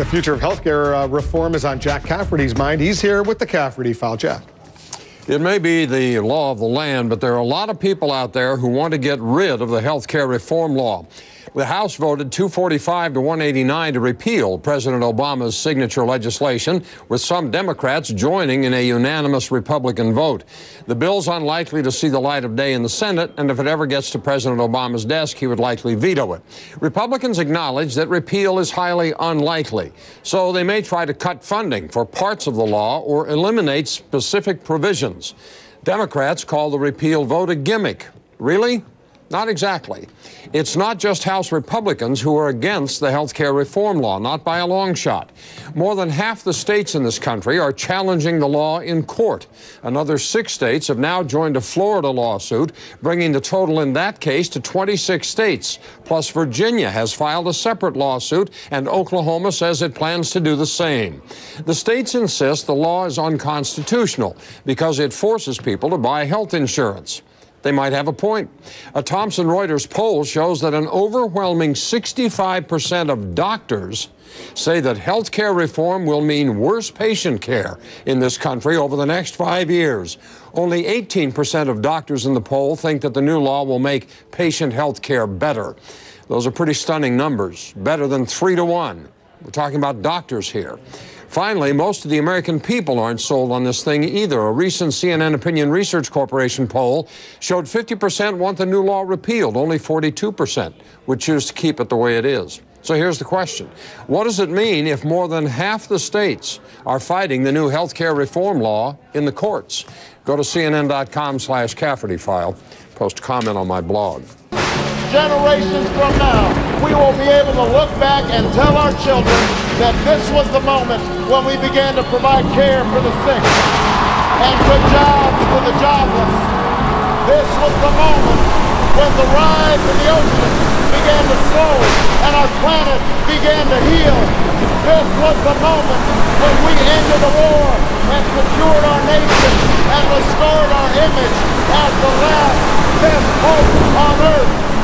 The future of healthcare reform is on Jack Cafferty's mind. He's here with the Cafferty File. Jack. It may be the law of the land, but there are a lot of people out there who want to get rid of the health care reform law. The House voted 245 to 189 to repeal President Obama's signature legislation, with some Democrats joining in a unanimous Republican vote. The bill's unlikely to see the light of day in the Senate, and if it ever gets to President Obama's desk, he would likely veto it. Republicans acknowledge that repeal is highly unlikely, so they may try to cut funding for parts of the law or eliminate specific provisions. Democrats call the repeal vote a gimmick. Really? Not exactly. It's not just House Republicans who are against the health care reform law, not by a long shot. More than half the states in this country are challenging the law in court. Another 6 states have now joined a Florida lawsuit, bringing the total in that case to 26 states. Plus, Virginia has filed a separate lawsuit, and Oklahoma says it plans to do the same. The states insist the law is unconstitutional because it forces people to buy health insurance. They might have a point. A Thomson Reuters poll shows that an overwhelming 65% of doctors say that health care reform will mean worse patient care in this country over the next 5 years. Only 18% of doctors in the poll think that the new law will make patient health care better. Those are pretty stunning numbers, better than 3 to 1. We're talking about doctors here. Finally, most of the American people aren't sold on this thing either. A recent CNN Opinion Research Corporation poll showed 50% want the new law repealed. Only 42% would choose to keep it the way it is. So here's the question. What does it mean if more than half the states are fighting the new health care reform law in the courts? Go to CNN.com/Cafferty File. Post a comment on my blog. Generations from now, we will be able to look back and tell our children that this was the moment when we began to provide care for the sick and good jobs for the jobless. This was the moment when the rise of the ocean began to slow and our planet began to heal. This was the moment when we ended the war and secured our nation and restored our image as the last best hope on earth.